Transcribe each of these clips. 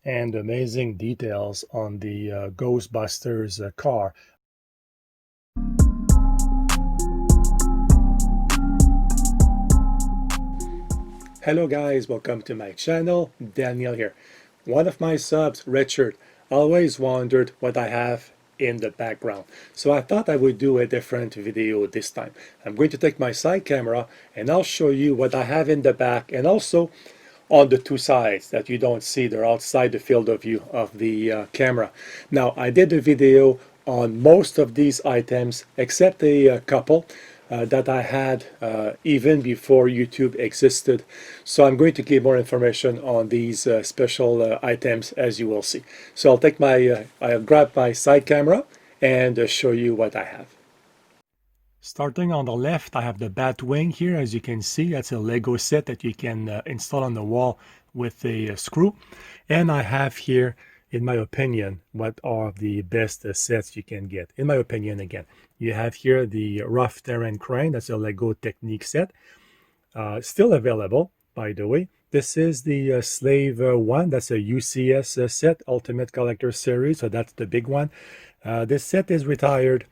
and amazing details on the Ghostbusters car. Hello guys, welcome to my channel. Daniel here. One of my subs, Richard, always wondered what I have in the background. So I thought I would do a different video this time. I'm going to take my side camera and I'll show you what I have in the back, and also on the two sides that you don't see. They're outside the field of view of the camera. Now, I did a video on most of these items except a couple that I had even before YouTube existed. So I'm going to give more information on these special items, as you will see. So I'll take I'll grab my side camera and show you what I have. Starting on the left, I have the Batwing here. As you can see, that's a Lego set that you can install on the wall with a screw. And I have here, in my opinion, what are the best sets you can get. In my opinion, again, you have here the Rough Terrain Crane. That's a Lego Technique set. Still available, by the way. This is the Slave 1. That's a UCS set, Ultimate Collector Series. So that's the big one. This set is retired.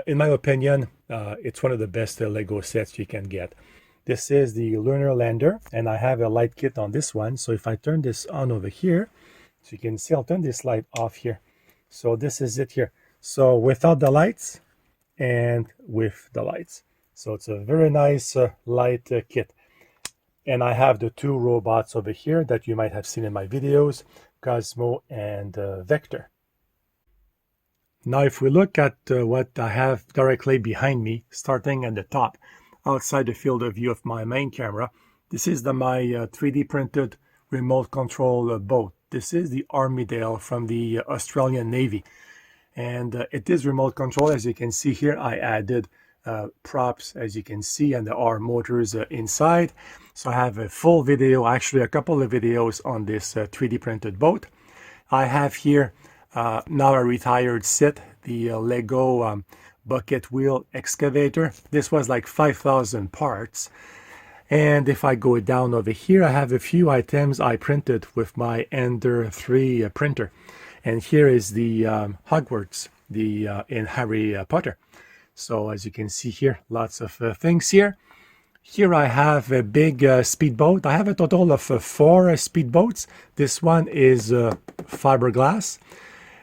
In my opinion, it's one of the best Lego sets you can get. This is the Lunar Lander, and I have a light kit on this one. So if I turn this on over here, so you can see, I'll turn this light off here. So this is it here. So without the lights and with the lights. So it's a very nice light kit. And I have the two robots over here that you might have seen in my videos, Cosmo and Vector. Now, if we look at what I have directly behind me, starting at the top, outside the field of view of my main camera, this is my 3D printed remote control boat. This is the Armidale from the Australian Navy. And it is remote control. As you can see here, I added props, as you can see, and there are motors inside. So I have a full video, actually a couple of videos on this 3D printed boat. I have here now a retired set, the Lego bucket wheel excavator. This was like 5,000 parts. And if I go down over here, I have a few items I printed with my Ender 3 printer. And here is the Hogwarts, in Harry Potter. So as you can see here, lots of things here. Here I have a big speedboat. I have a total of 4 speedboats. This one is fiberglass.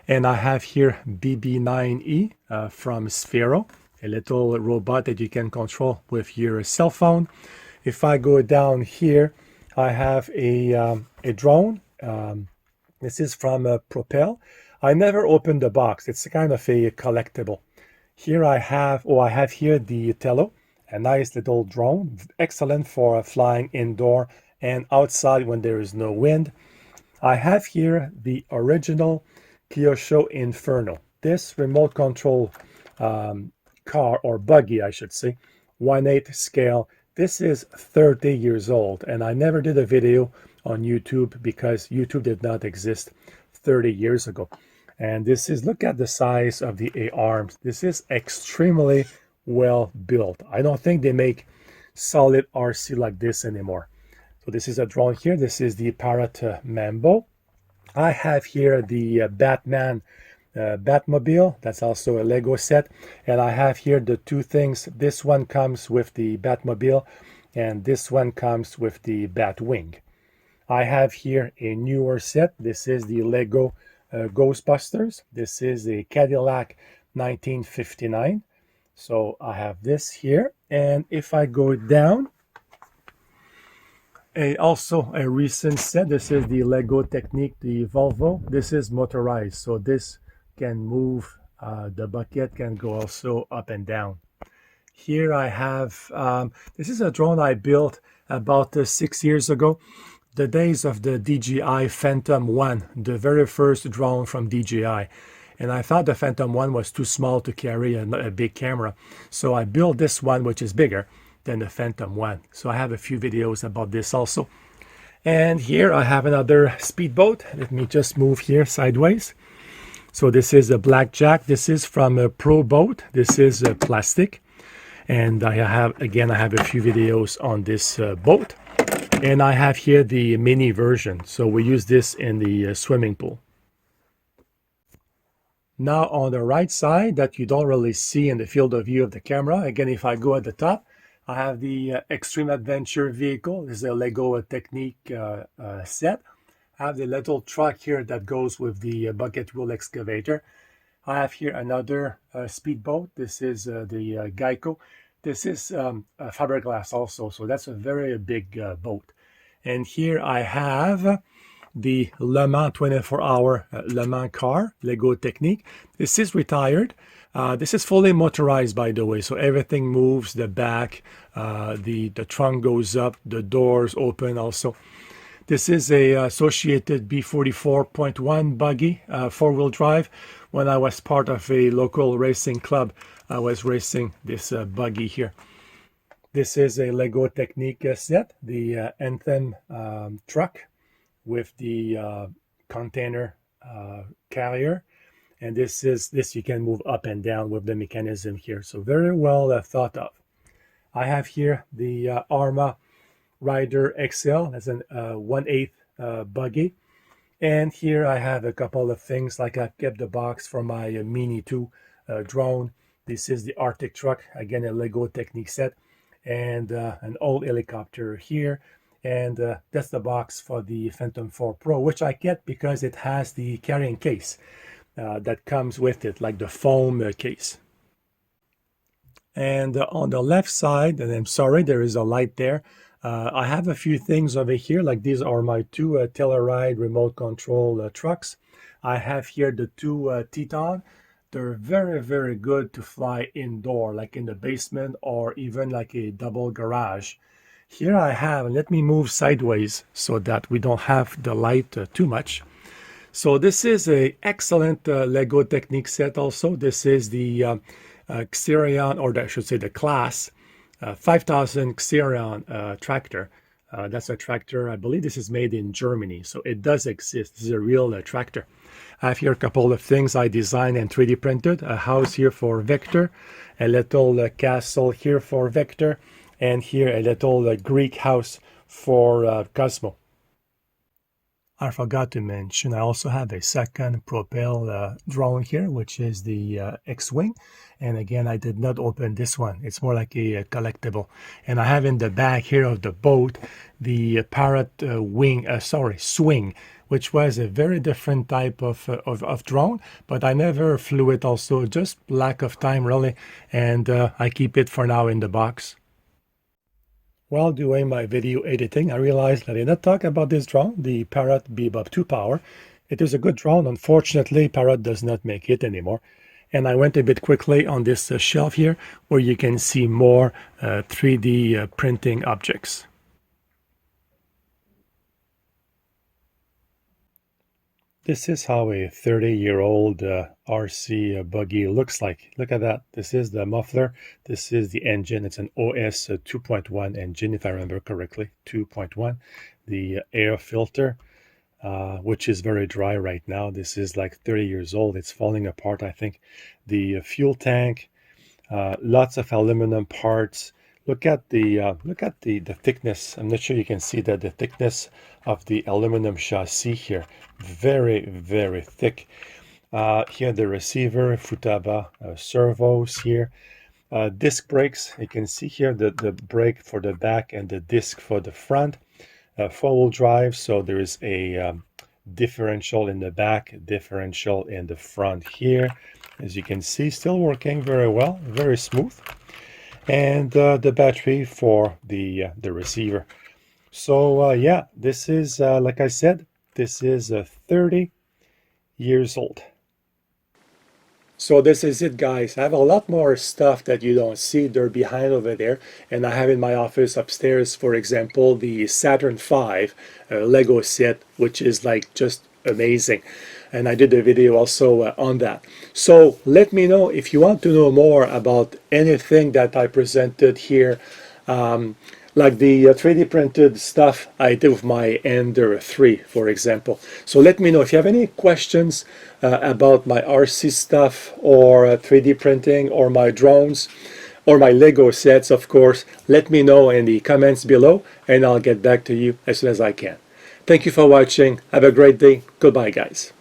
And I have here BB9E from Sphero, a little robot that you can control with your cell phone. If I go down here, I have a drone. This is from Propel. I never opened the box. It's kind of a collectible. Here I have here the Tello, a nice little drone, excellent for flying indoor and outside when there is no wind. I have here the original Kyosho Inferno. This remote control car, or buggy I should say, 1/8 scale. This is 30 years old, and I never did a video on YouTube because YouTube did not exist 30 years ago. And this is, look at the size of the arms. This is extremely well built. I don't think they make solid RC like this anymore. So this is a drone here. This is the Parrot Mambo. I have here the Batman Batmobile. That's also a Lego set. And I have here the two things. This one comes with the Batmobile and this one comes with the Batwing. I have here a newer set. This is the Lego Ghostbusters. This is a Cadillac 1959. So I have this here. And if I go down, also a recent set. This is the Lego Technique, the Volvo. This is motorized, so this can move. The bucket can go also up and down. Here I have, this is a drone I built about 6 years ago. The days of the DJI Phantom 1, the very first drone from DJI. And I thought the Phantom 1 was too small to carry a big camera. So I built this one, which is bigger than the Phantom 1. So I have a few videos about this also. And here I have another speedboat. Let me just move here sideways. So this is a Blackjack. This is from a Pro Boat. This is plastic. And I have a few videos on this boat. And I have here the mini version, so we use this in the swimming pool. Now on the right side that you don't really see in the field of view of the camera, again, if I go at the top, I have the Extreme Adventure vehicle. This is a Lego Technique set. I have the little truck here that goes with the bucket wheel excavator. I have here another speedboat. This is the Geico. This is fiberglass also, so that's a very big boat. And here I have the Le Mans 24-hour Le Mans car, Lego Technique. This is retired. This is fully motorized, by the way, so everything moves, the back, the trunk goes up, the doors open also. This is a associated B44.1 buggy, four-wheel drive. When I was part of a local racing club, I was racing this buggy here. This is a Lego Technique set, the Anthem truck with the container carrier, and this you can move up and down with the mechanism here, so very well thought of. I have here the Arma Rider XL. That's an 1/8 buggy, and here I have a couple of things, like I kept the box for my Mini 2 drone. This is the Arctic truck, again a Lego Technique set, and an old helicopter here. And that's the box for the Phantom 4 Pro, which I get because it has the carrying case that comes with it, like the foam case. And on the left side, and I'm sorry, there is a light there. I have a few things over here, like these are my two Telluride remote control trucks. I have here the two Teton. They're very, very good to fly indoor, like in the basement or even like a double garage. Here I have, and let me move sideways so that we don't have the light too much. So this is a excellent Lego Technique set also. This is the Xerion, or I should say the Class 5000 Xerion tractor. That's a tractor, I believe this is made in Germany, so it does exist. This is a real tractor. I have here a couple of things I designed and 3D printed. A house here for Vector, a little castle here for Vector, and here a little Greek house for Cosmo. I forgot to mention I also have a second propel drone here, which is the X-Wing. And again, I did not open this one. It's more like a collectible. And I have in the back here of the boat the Parrot Swing, which was a very different type of drone, but I never flew it also, just lack of time really. And I keep it for now in the box. While doing my video editing, I realized that I did not talk about this drone, the Parrot Bebop 2 Power. It is a good drone. Unfortunately, Parrot does not make it anymore. And I went a bit quickly on this shelf here, where you can see more 3D printing objects. This is how a 30-year-old RC buggy looks like. Look at that. This is the muffler. This is the engine. It's an OS 2.1 engine, if I remember correctly, 2.1. The air filter, which is very dry right now. This is like 30 years old. It's falling apart, I think. The fuel tank, lots of aluminum parts. Look at the thickness. I'm not sure you can see that, the thickness of the aluminum chassis here. Very, very thick. Here the receiver, Futaba servos here. Disc brakes. You can see here the brake for the back and the disc for the front. Four-wheel drive, so there is a differential in the back, differential in the front here. As you can see, still working very well, very smooth. And the battery for the receiver. So yeah, this is like I said, this is 30 years old. So this is it, guys. I have a lot more stuff that you don't see. They're behind over there, and I have in my office upstairs, for example, the Saturn V Lego set, which is like just amazing. And I did a video also on that. So let me know if you want to know more about anything that I presented here, like the 3D printed stuff I did with my Ender 3, for example. So let me know if you have any questions about my RC stuff or 3D printing or my drones. or my Lego sets, of course, let me know in the comments below and I'll get back to you as soon as I can. Thank you for watching. Have a great day. Goodbye, guys.